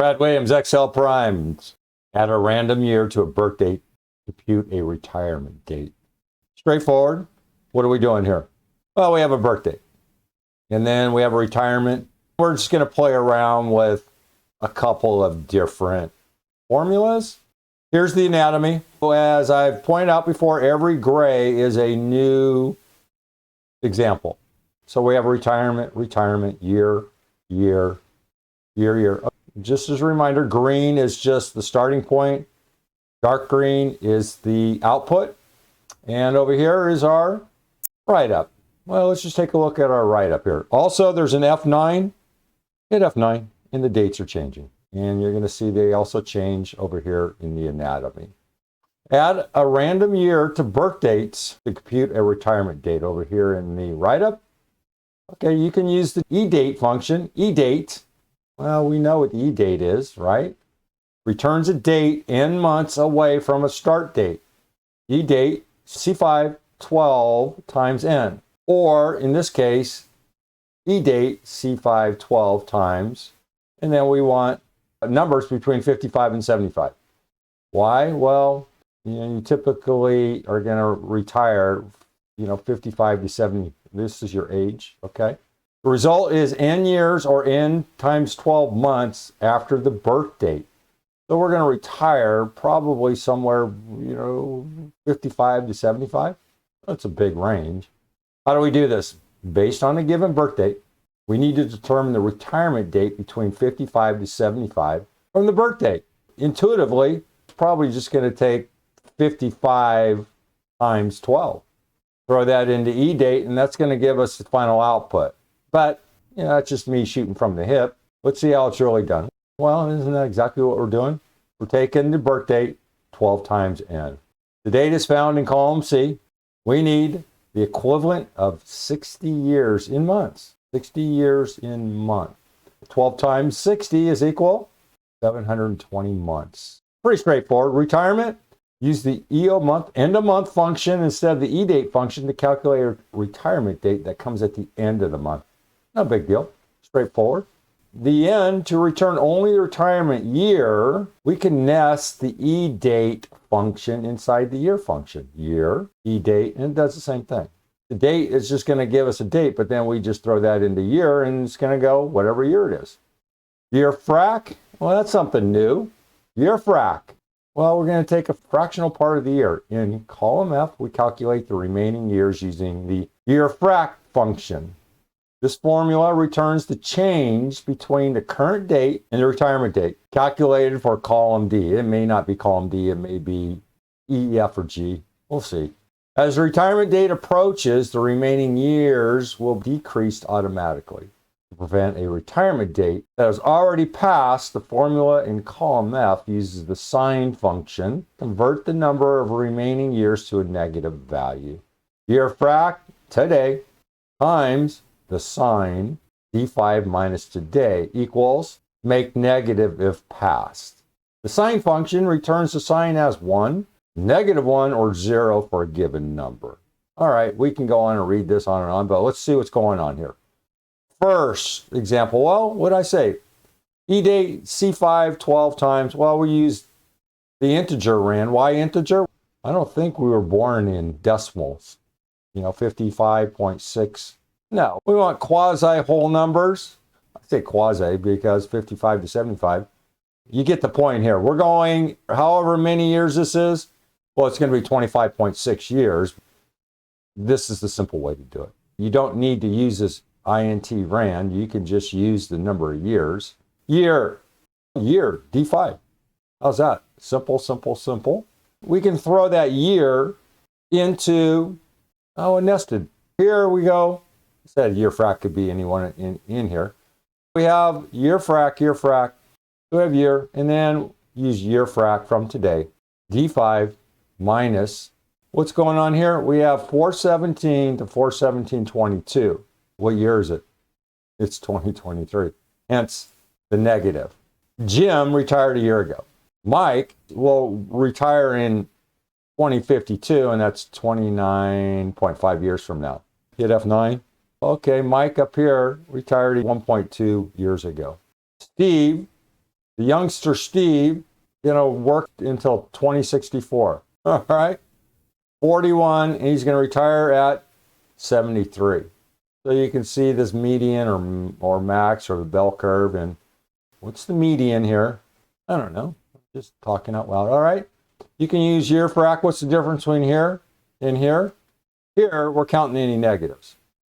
Brad Williams, XL Primes. Add a random year to a birth date, compute a retirement date. Straightforward. What are we doing here? Well, we have a birthday. And then we have a retirement. We're just going to play around with a couple of different formulas. Here's the anatomy. As I've pointed out before, every gray is a new example. So we have retirement, year. Just as a reminder, green is just the starting point. Dark green is the output. And over here is our write-up. Well, let's just take a look at our write-up here. Also, there's an F9. Hit F9, and the dates are changing. And you're going to see they also change over here in the anatomy. Add a random year to birth dates to compute a retirement date over here in the write-up. Okay, you can use the EDATE function. EDATE, well, we know what the EDATE is, right? Returns a date n months away from a start date. EDATE, C5, 12 times n. Or, in this case, EDATE, C5, 12 times. And then we want numbers between 55 and 75. Why? Well, you typically are going to retire, 55 to 70. This is your age, okay? The result is n years or n times 12 months after the birth date. So we're going to retire probably somewhere, 55 to 75. That's a big range. How do we do this? Based on a given birth date, we need to determine the retirement date between 55 to 75 from the birth date. Intuitively, it's probably just going to take 55 times 12. Throw that into EDATE, and that's going to give us the final output. But, that's just me shooting from the hip. Let's see how it's really done. Well, isn't that exactly what we're doing? We're taking the birth date 12 times n. The date is found in column C. We need the equivalent of 60 years in months. 60 years in month. 12 times 60 is equal 720 months. Pretty straightforward. Retirement, use the EOMONTH end of month function instead of the EDATE function to calculate a retirement date that comes at the end of the month. No big deal. Straightforward. The end, to return only the retirement year, we can nest the EDATE function inside the year function. Year, EDATE, and it does the same thing. The date is just going to give us a date, but then we just throw that into year, and it's going to go whatever year it is. YEARFRAC, well, that's something new. YEARFRAC, well, we're going to take a fractional part of the year. In column F, we calculate the remaining years using the YEARFRAC function. This formula returns the change between the current date and the retirement date, calculated for column D. It may not be column D, it may be E, F, or G. We'll see. As the retirement date approaches, the remaining years will decrease automatically. To prevent a retirement date that has already passed, the formula in column F uses the sign function to convert the number of remaining years to a negative value. YEARFRAC, today, times the sign, D5 minus today, equals make negative if passed. The sign function returns the sign as 1, -1, or 0 for a given number. All right, we can go on and read this on and on, but let's see what's going on here. First example, well, what did I say? EDATE, C5, 12 times. Well, we used the integer ran. Why integer? I don't think we were born in decimals. 55.6. No, we want quasi-whole numbers. I say quasi because 55 to 75. You get the point here. We're going however many years this is. Well, it's going to be 25.6 years. This is the simple way to do it. You don't need to use this int ran. You can just use the number of years. Year, D5. How's that? Simple, simple, simple. We can throw that year into, a nested. Here we go. Said YEARFRAC could be anyone in here. We have YEARFRAC, we have year, and then use YEARFRAC from today. D5 minus, what's going on here? We have 417 to 417.22. What year is it? It's 2023. Hence the negative. Jim retired a year ago. Mike will retire in 2052, and that's 29.5 years from now. Hit F9. Okay, Mike up here retired 1.2 years ago. Steve The youngster Steve, worked until 2064. All right. 41, and he's going to retire at 73. So you can see this median or max or the bell curve. And what's the median here? I don't know. Just talking out loud. All right. You can use YEARFRAC. What's the difference between here and here? Here, we're counting any negatives.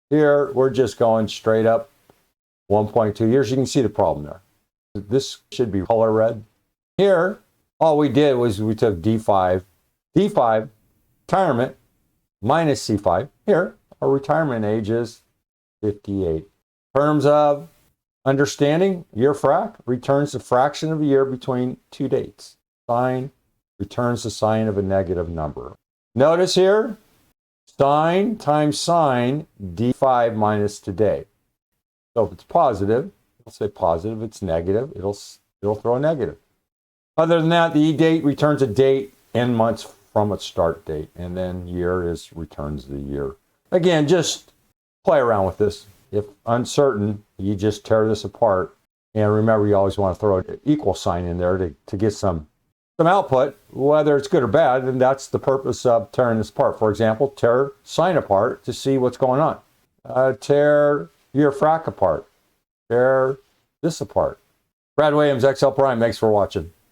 Here, we're just going straight up 1.2 years. You can see the problem there. This should be color red. Here, all we did was we took D5, retirement, minus C5. Here, our retirement age is 58. In terms of understanding, YEARFRAC returns the fraction of a year between two dates. Sign returns the sign of a negative number. Notice here, sign times sign, D5 minus today. So if it's positive, it'll say positive. If it's negative, it'll throw a negative. Other than that, the EDATE returns a date and months from its start date, and then year returns the year. Again, just play around with this. If uncertain, you just tear this apart. And remember, you always want to throw an equal sign in there to get some output, whether it's good or bad, and that's the purpose of tearing this apart. For example, tear sign apart to see what's going on. Tear YEARFRAC apart. Tear this apart. Brad Williams, XL Prime, thanks for watching.